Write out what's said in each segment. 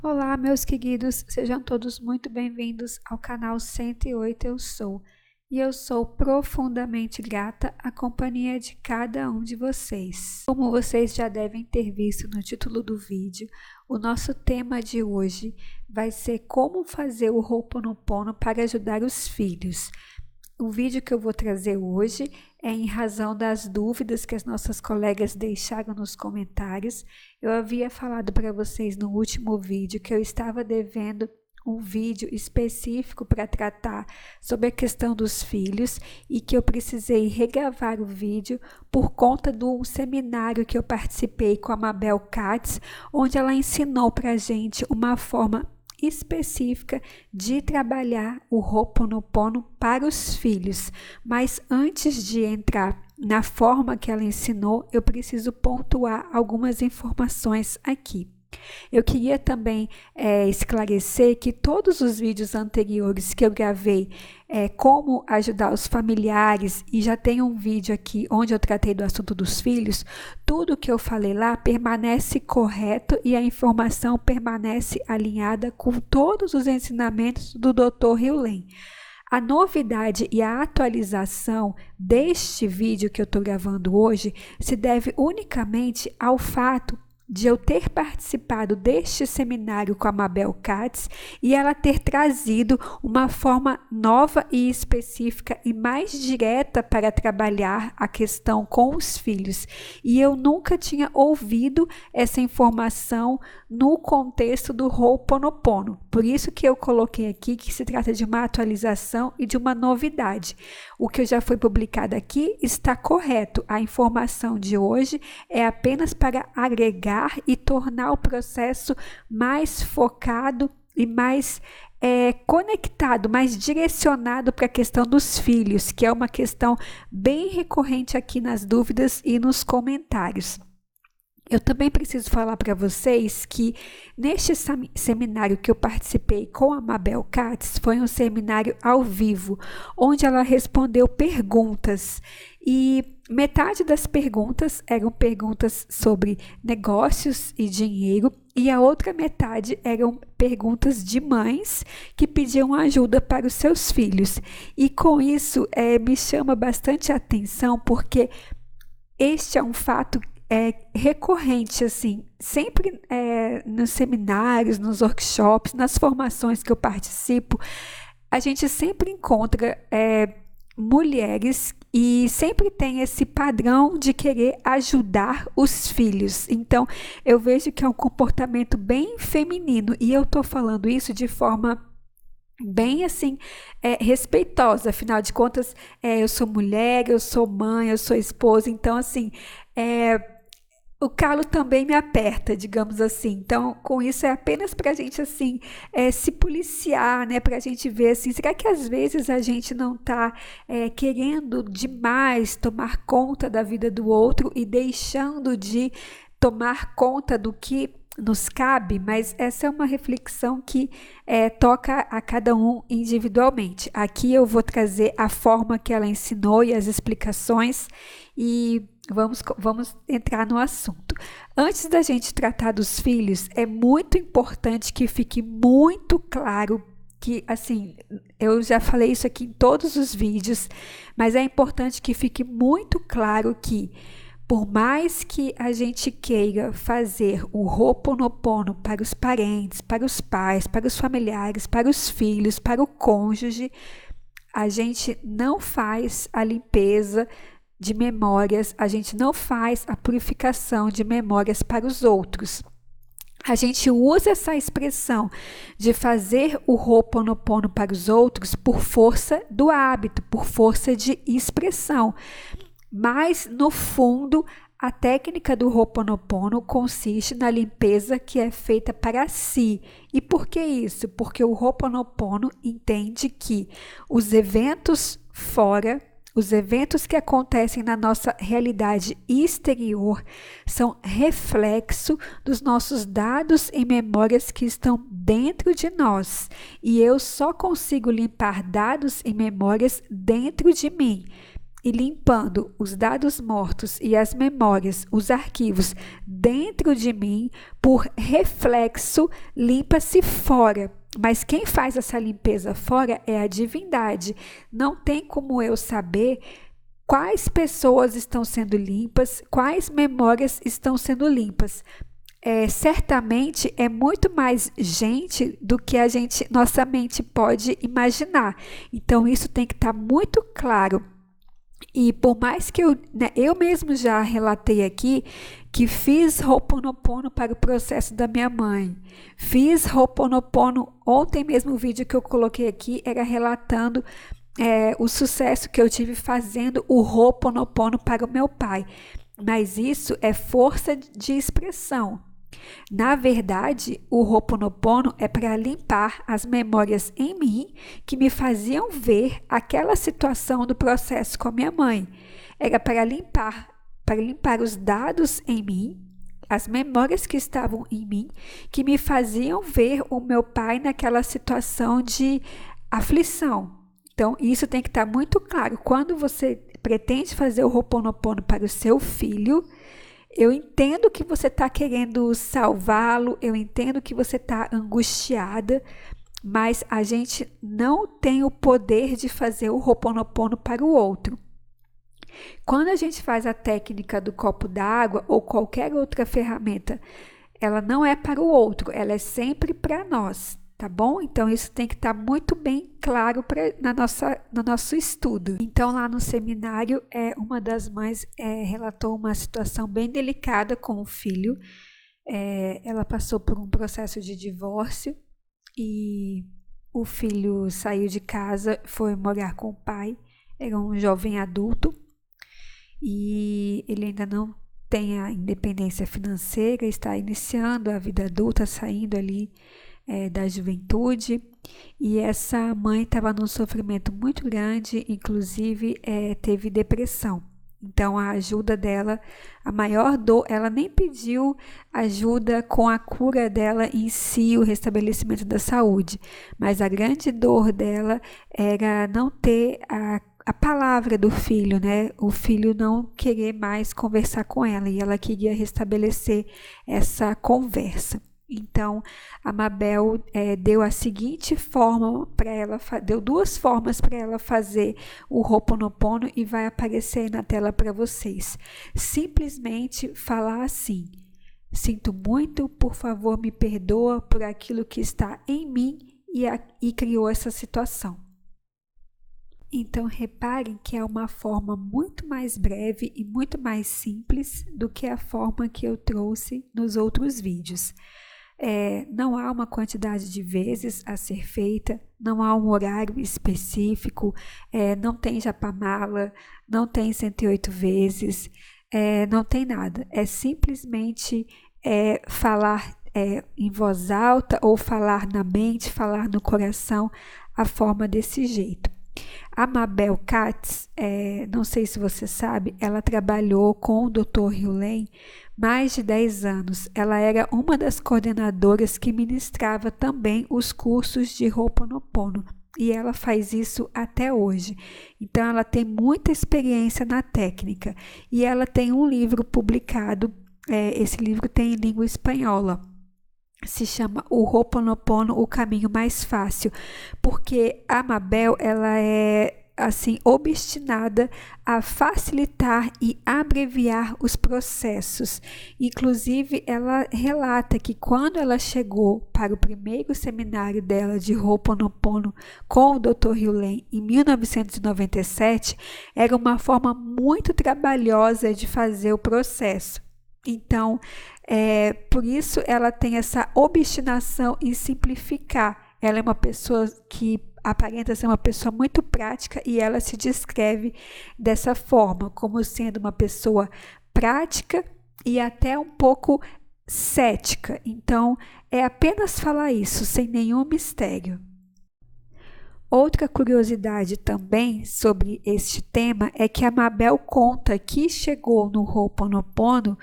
Olá, meus queridos, sejam todos muito bem-vindos ao canal 108 Eu Sou. E eu sou profundamente grata à companhia de cada um de vocês. Como vocês já devem ter visto no título do vídeo, o nosso tema de hoje vai ser como fazer o Ho'oponopono para ajudar os filhos. O vídeo que eu vou trazer hoje é em razão das dúvidas que as nossas colegas deixaram nos comentários. Eu havia falado para vocês no último vídeo que eu estava devendo um vídeo específico para tratar sobre a questão dos filhos e que eu precisei regravar o vídeo por conta do seminário que eu participei com a Mabel Katz, onde ela ensinou para a gente uma forma específica de trabalhar o Ho'oponopono para os filhos. Mas antes de entrar na forma que ela ensinou, eu preciso pontuar algumas informações aqui. Eu queria também esclarecer que todos os vídeos anteriores que eu gravei, como ajudar os familiares, e já tem um vídeo aqui onde eu tratei do assunto dos filhos, tudo que eu falei lá permanece correto e a informação permanece alinhada com todos os ensinamentos do Dr. Hewlett. A novidade e a atualização deste vídeo que eu estou gravando hoje se deve unicamente ao fato de eu ter participado deste seminário com a Mabel Katz e ela ter trazido uma forma nova e específica e mais direta para trabalhar a questão com os filhos. E eu nunca tinha ouvido essa informação no contexto do Ho'oponopono. Por isso que eu coloquei aqui que se trata de uma atualização e de uma novidade. O que já foi publicado aqui está correto. A informação de hoje é apenas para agregar e tornar o processo mais focado e mais conectado, mais direcionado para a questão dos filhos, que é uma questão bem recorrente aqui nas dúvidas e nos comentários. Eu também preciso falar para vocês que neste seminário que eu participei com a Mabel Katz, foi um seminário ao vivo, onde ela respondeu perguntas e metade das perguntas eram perguntas sobre negócios e dinheiro e a outra metade eram perguntas de mães que pediam ajuda para os seus filhos. E com isso me chama bastante atenção porque este é um fato recorrente, assim, sempre nos seminários, nos workshops, nas formações que eu participo, a gente sempre encontra mulheres e sempre tem esse padrão de querer ajudar os filhos. Então, eu vejo que é um comportamento bem feminino e eu tô falando isso de forma bem assim, respeitosa, afinal de contas, eu sou mulher, eu sou mãe, eu sou esposa, então assim, o calo também me aperta, digamos assim. Então, com isso é apenas para a gente assim, se policiar, né? Para a gente ver assim, será que às vezes a gente não está querendo demais tomar conta da vida do outro e deixando de tomar conta do que nos cabe? Mas essa é uma reflexão que toca a cada um individualmente. Aqui eu vou trazer a forma que ela ensinou e as explicações e vamos entrar no assunto. Antes da gente tratar dos filhos, é muito importante que fique muito claro que, assim, eu já falei isso aqui em todos os vídeos, mas é importante que fique muito claro que por mais que a gente queira fazer o Ho'oponopono para os parentes, para os pais, para os familiares, para os filhos, para o cônjuge, a gente não faz a limpeza de memórias, a gente não faz a purificação de memórias para os outros. A gente usa essa expressão de fazer o Ho'oponopono para os outros por força do hábito, por força de expressão. Mas, no fundo, a técnica do Ho'oponopono consiste na limpeza que é feita para si. E por que isso? Porque o Ho'oponopono entende que os eventos fora, os eventos que acontecem na nossa realidade exterior são reflexo dos nossos dados e memórias que estão dentro de nós. E eu só consigo limpar dados e memórias dentro de mim. e limpando os dados mortos e as memórias, os arquivos dentro de mim, por reflexo, limpa-se fora. Mas quem faz essa limpeza fora é a divindade. Não tem como eu saber quais pessoas estão sendo limpas, quais memórias estão sendo limpas. Certamente é muito mais gente do que nossa mente pode imaginar. Então isso tem que estar muito claro. E por mais que eu mesmo já relatei aqui que fiz Ho'oponopono para o processo da minha mãe. Fiz Ho'oponopono, ontem mesmo o vídeo que eu coloquei aqui era relatando o sucesso que eu tive fazendo o Ho'oponopono para o meu pai. Mas isso é força de expressão. Na verdade, o Ho'oponopono é para limpar as memórias em mim que me faziam ver aquela situação do processo com a minha mãe. Era para limpar os dados em mim, as memórias que estavam em mim, que me faziam ver o meu pai naquela situação de aflição. Então, isso tem que estar muito claro. Quando você pretende fazer o Ho'oponopono para o seu filho, eu entendo que você está querendo salvá-lo, eu entendo que você está angustiada, mas a gente não tem o poder de fazer o Ho'oponopono para o outro. Quando a gente faz a técnica do copo d'água ou qualquer outra ferramenta, ela não é para o outro, ela é sempre para nós, tá bom? Então isso tem que estar muito bem claro no nosso estudo. Então lá no seminário, uma das mães relatou uma situação bem delicada com o filho. Ela passou por um processo de divórcio e o filho saiu de casa, foi morar com o pai, era um jovem adulto e ele ainda não tem a independência financeira, está iniciando a vida adulta, saindo ali da juventude, e essa mãe estava num sofrimento muito grande, inclusive teve depressão. Então a ajuda dela, a maior dor, ela nem pediu ajuda com a cura dela em si, o restabelecimento da saúde, mas a grande dor dela era não ter a palavra do filho, né? O filho não querer mais conversar com ela e ela queria restabelecer essa conversa. Então, a Mabel deu a seguinte forma para ela, deu duas formas para ela fazer o Ho'oponopono e vai aparecer aí na tela para vocês. Simplesmente falar assim: sinto muito, por favor, me perdoa por aquilo que está em mim e criou essa situação. Então, reparem que é uma forma muito mais breve e muito mais simples do que a forma que eu trouxe nos outros vídeos. Não há uma quantidade de vezes a ser feita, não há um horário específico, não tem japamala, não tem 108 vezes, não tem nada. É simplesmente falar em voz alta ou falar na mente, falar no coração, a forma desse jeito. A Mabel Katz, não sei se você sabe, ela trabalhou com o Dr. Hugh mais de 10 anos. Ela era uma das coordenadoras que ministrava também os cursos de Ho'oponopono e ela faz isso até hoje. Então ela tem muita experiência na técnica e ela tem um livro publicado, esse livro tem em língua espanhola. Se chama o Ho'oponopono, o caminho mais fácil, porque a Mabel, ela é assim obstinada a facilitar e abreviar os processos. Inclusive, ela relata que quando ela chegou para o primeiro seminário dela de Ho'oponopono com o Dr. Hugh em 1997, era uma forma muito trabalhosa de fazer o processo. Então, por isso ela tem essa obstinação em simplificar. Ela é uma pessoa que aparenta ser uma pessoa muito prática e ela se descreve dessa forma, como sendo uma pessoa prática e até um pouco cética. Então, é apenas falar isso, sem nenhum mistério. Outra curiosidade também sobre este tema é que a Mabel conta que chegou no Ho'oponopono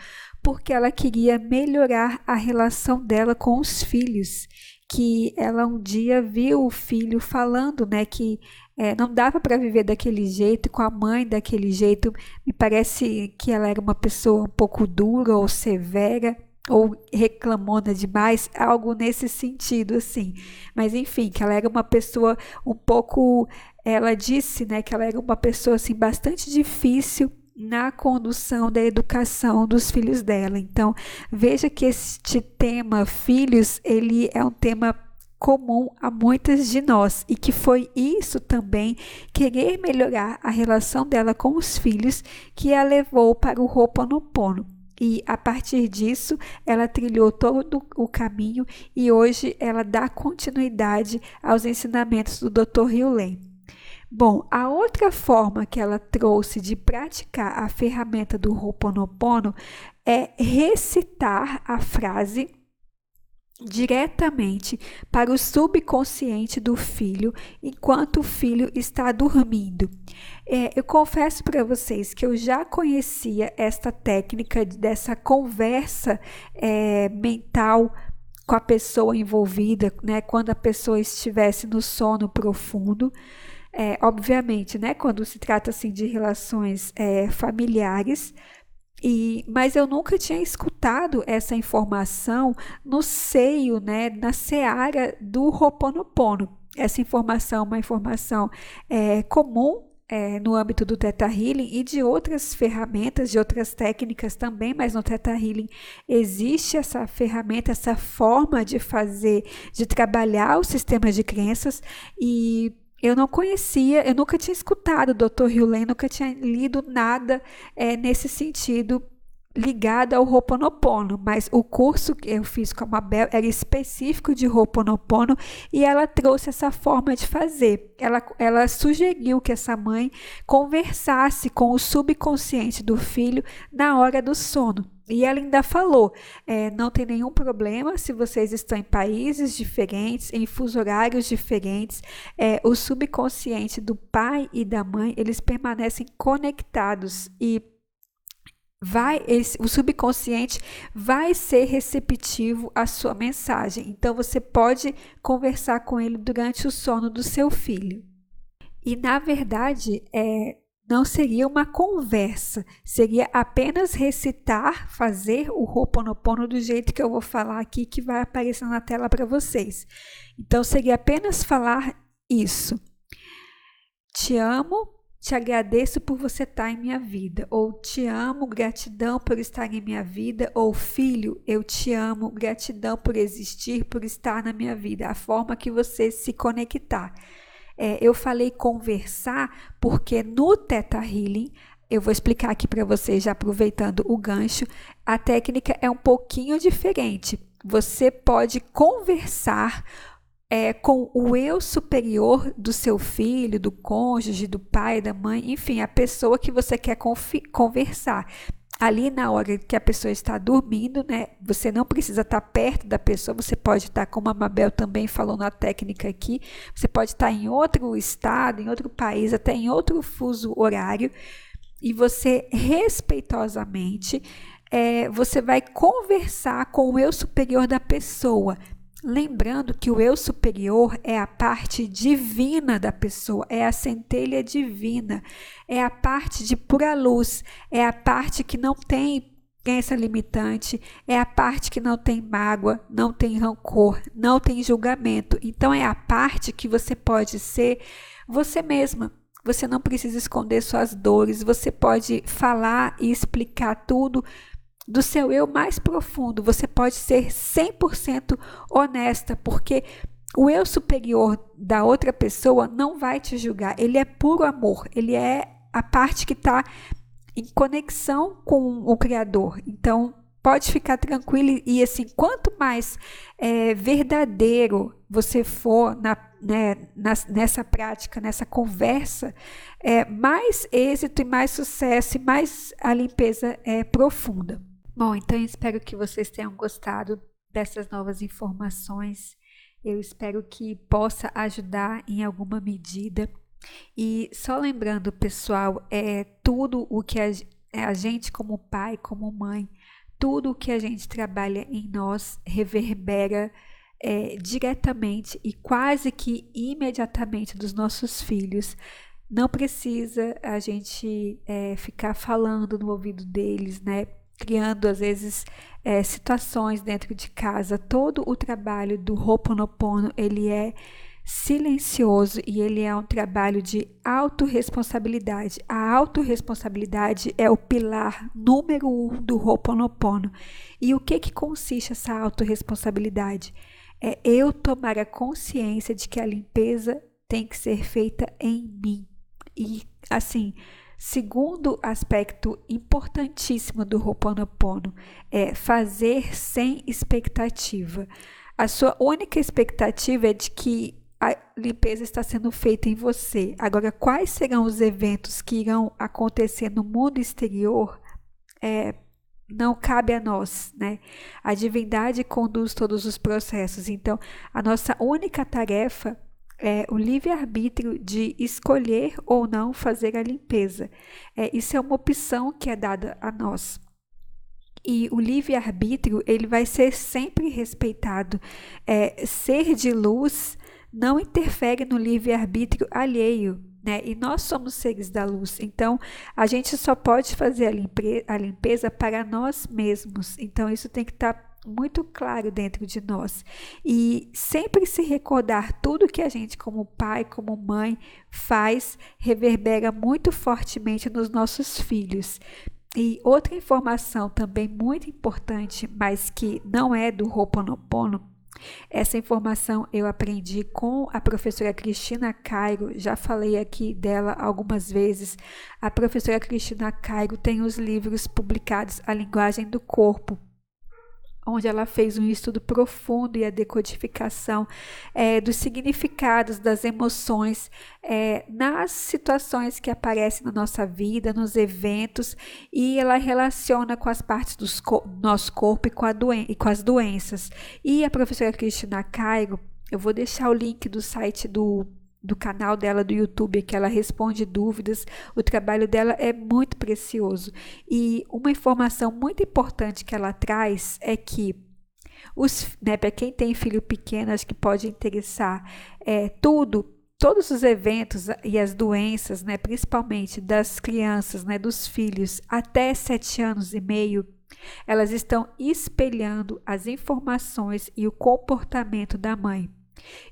porque ela queria melhorar a relação dela com os filhos, que ela um dia viu o filho falando, né, que não dava para viver daquele jeito, com a mãe daquele jeito. Me parece que ela era uma pessoa um pouco dura ou severa, ou reclamona demais, algo nesse sentido, assim. Mas enfim, que ela era uma pessoa um pouco, ela disse, né, que ela era uma pessoa assim bastante difícil na condução da educação dos filhos dela. Então, veja que este tema filhos, ele é um tema comum a muitas de nós, e que foi isso também, querer melhorar a relação dela com os filhos, que a levou para o Ho'oponopono. E a partir disso, ela trilhou todo o caminho e hoje ela dá continuidade aos ensinamentos do Dr. Hewlett. Bom, a outra forma que ela trouxe de praticar a ferramenta do Ho'oponopono é recitar a frase diretamente para o subconsciente do filho enquanto o filho está dormindo. Eu confesso para vocês que eu já conhecia esta técnica dessa conversa mental com a pessoa envolvida, né, quando a pessoa estivesse no sono profundo. Obviamente, né, quando se trata assim de relações familiares. Mas eu nunca tinha escutado essa informação no seio, né, na seara do Ho'oponopono. Essa informação é uma informação comum no âmbito do Theta Healing e de outras ferramentas, de outras técnicas também, mas no Theta Healing existe essa ferramenta, essa forma de fazer, de trabalhar o sistema de crenças. E eu não conhecia, eu nunca tinha escutado o Dr. Hewlett, nunca tinha lido nada nesse sentido ligado ao Ho'oponopono, mas o curso que eu fiz com a Mabel era específico de Ho'oponopono e ela trouxe essa forma de fazer. Ela sugeriu que essa mãe conversasse com o subconsciente do filho na hora do sono. E ela ainda falou, não tem nenhum problema se vocês estão em países diferentes, em fuso horários diferentes, o subconsciente do pai e da mãe, eles permanecem conectados e o subconsciente vai ser receptivo à sua mensagem. Então, você pode conversar com ele durante o sono do seu filho. E, na verdade, não seria uma conversa, seria apenas recitar, fazer o Ho'oponopono do jeito que eu vou falar aqui, que vai aparecer na tela para vocês. Então, seria apenas falar isso. Te amo, te agradeço por você estar em minha vida. Ou te amo, gratidão por estar em minha vida. Ou filho, eu te amo, gratidão por existir, por estar na minha vida. A forma que você se conectar. Eu falei conversar porque no Theta Healing, eu vou explicar aqui para vocês, já aproveitando o gancho, a técnica é um pouquinho diferente. Você pode conversar com o eu superior do seu filho, do cônjuge, do pai, da mãe, enfim, a pessoa que você quer conversar. Ali na hora que a pessoa está dormindo, né, você não precisa estar perto da pessoa, você pode estar, como a Mabel também falou na técnica aqui, você pode estar em outro estado, em outro país, até em outro fuso horário, e você respeitosamente, você vai conversar com o eu superior da pessoa, lembrando que o eu superior é a parte divina da pessoa, é a centelha divina, é a parte de pura luz, é a parte que não tem crença limitante, é a parte que não tem mágoa, não tem rancor, não tem julgamento. Então é a parte que você pode ser você mesma. Você não precisa esconder suas dores, você pode falar e explicar tudo do seu eu mais profundo. Você pode ser 100% honesta, porque o eu superior da outra pessoa não vai te julgar. Ele é puro amor, ele é a parte que está em conexão com o Criador. Então, pode ficar tranquilo e assim, quanto mais verdadeiro você for nessa prática, nessa conversa, mais êxito e mais sucesso e mais a limpeza é profunda. Bom, então eu espero que vocês tenham gostado dessas novas informações. Eu espero que possa ajudar em alguma medida. E só lembrando, pessoal, tudo o que a gente como pai, como mãe, tudo o que a gente trabalha em nós reverbera diretamente e quase que imediatamente dos nossos filhos. Não precisa a gente ficar falando no ouvido deles, né? Criando às vezes situações dentro de casa. Todo o trabalho do Ho'oponopono, ele é silencioso e ele é um trabalho de autorresponsabilidade. A autorresponsabilidade é o pilar número 1 do Ho'oponopono. E o que consiste essa autorresponsabilidade? É eu tomar a consciência de que a limpeza tem que ser feita em mim. E assim, segundo aspecto importantíssimo do Ho'oponopono é fazer sem expectativa. A sua única expectativa é de que a limpeza está sendo feita em você. Agora, quais serão os eventos que irão acontecer no mundo exterior? Não cabe a nós, né? A divindade conduz todos os processos. Então, a nossa única tarefa é o livre-arbítrio de escolher ou não fazer a limpeza. Isso é uma opção que é dada a nós. E o livre-arbítrio, ele vai ser sempre respeitado. Ser de luz não interfere no livre-arbítrio alheio, né? E nós somos seres da luz, então a gente só pode fazer a limpeza para nós mesmos. Então isso tem que estar muito claro dentro de nós. E sempre se recordar tudo que a gente como pai, como mãe faz, reverbera muito fortemente nos nossos filhos. E outra informação também muito importante, mas que não é do Ho'oponopono, essa informação eu aprendi com a professora Cristina Cairo, já falei aqui dela algumas vezes. A professora Cristina Cairo tem os livros publicados A Linguagem do Corpo, onde ela fez um estudo profundo e a decodificação dos significados das emoções nas situações que aparecem na nossa vida, nos eventos, e ela relaciona com as partes do nosso corpo e com as doenças. E a professora Cristina Cairo, eu vou deixar o link do site do canal dela do YouTube, que ela responde dúvidas. O trabalho dela é muito precioso. E uma informação muito importante que ela traz é que, para quem tem filho pequeno, acho que pode interessar, todos os eventos e as doenças, né, principalmente das crianças, né, dos filhos até 7 anos e meio, elas estão espelhando as informações e o comportamento da mãe.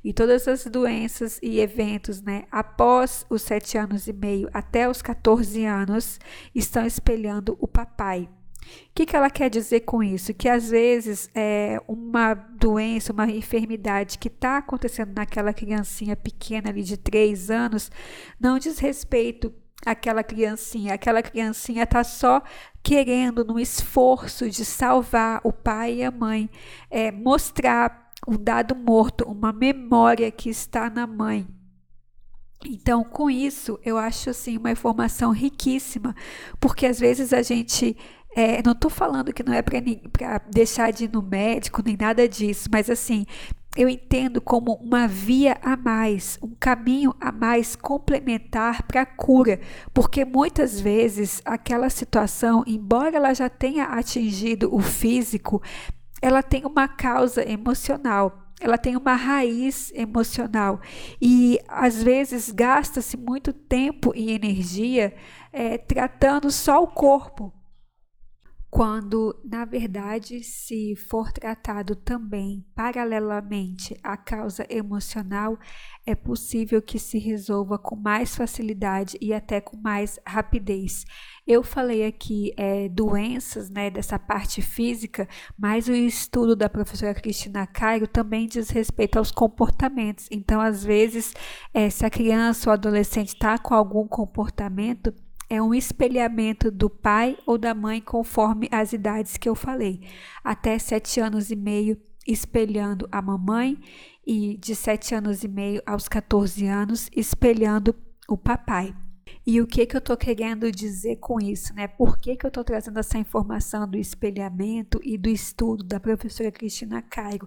E todas as doenças e eventos, né, após os 7 anos e meio até os 14 anos, estão espelhando o papai. O que ela quer dizer com isso? Que às vezes uma doença, uma enfermidade que está acontecendo naquela criancinha pequena ali de 3 anos, não diz respeito àquela criancinha. Aquela criancinha está só querendo, no esforço de salvar o pai e a mãe, mostrar um dado morto, uma memória que está na mãe. Então, com isso, eu acho assim uma informação riquíssima, porque às vezes a gente, não estou falando que não é para deixar de ir no médico, nem nada disso, mas assim, eu entendo como uma via a mais, um caminho a mais complementar para a cura, porque muitas vezes aquela situação, embora ela já tenha atingido o físico, ela tem uma causa emocional, ela tem uma raiz emocional e às vezes gasta-se muito tempo e energia tratando só o corpo, quando na verdade, se for tratado também paralelamente a causa emocional, é possível que se resolva com mais facilidade e até com mais rapidez. Eu falei aqui doenças, né, dessa parte física, mas o estudo da professora Cristina Cairo também diz respeito aos comportamentos. Então, às vezes, se a criança ou adolescente está com algum comportamento, é um espelhamento do pai ou da mãe conforme as idades que eu falei. Até 7 anos e meio espelhando a mamãe e de 7 anos e meio aos 14 anos espelhando o papai. E o que eu estou querendo dizer com isso, né? Por que eu estou trazendo essa informação do espelhamento e do estudo da professora Cristina Cairo?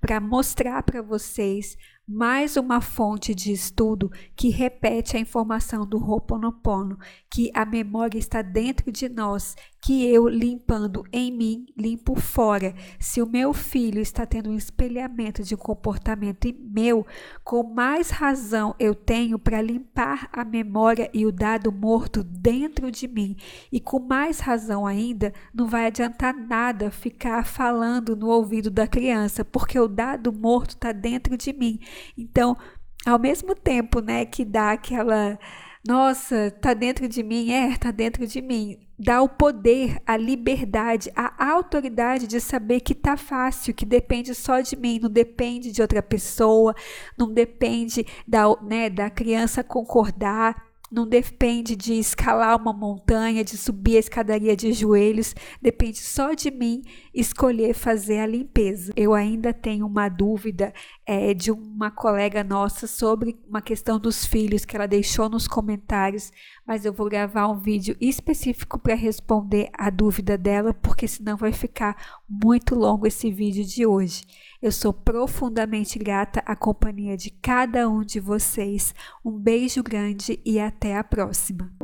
Para mostrar para vocês mais uma fonte de estudo que repete a informação do Ho'oponopono, que a memória está dentro de nós, que eu, limpando em mim, limpo fora. Se o meu filho está tendo um espelhamento de um comportamento meu, com mais razão eu tenho para limpar a memória e o dado morto dentro de mim. E com mais razão ainda, não vai adiantar nada ficar falando no ouvido da criança, porque o dado morto está dentro de mim. Então, ao mesmo tempo, né, que dá aquela, nossa, tá dentro de mim, tá dentro de mim, dá o poder, a liberdade, a autoridade de saber que tá fácil, que depende só de mim, não depende de outra pessoa, não depende da criança concordar, não depende de escalar uma montanha, de subir a escadaria de joelhos, depende só de mim escolher fazer a limpeza. Eu ainda tenho uma dúvida de uma colega nossa sobre uma questão dos filhos que ela deixou nos comentários, mas eu vou gravar um vídeo específico para responder a dúvida dela, porque senão vai ficar muito longo esse vídeo de hoje. Eu sou profundamente grata à companhia de cada um de vocês. Um beijo grande e até a próxima.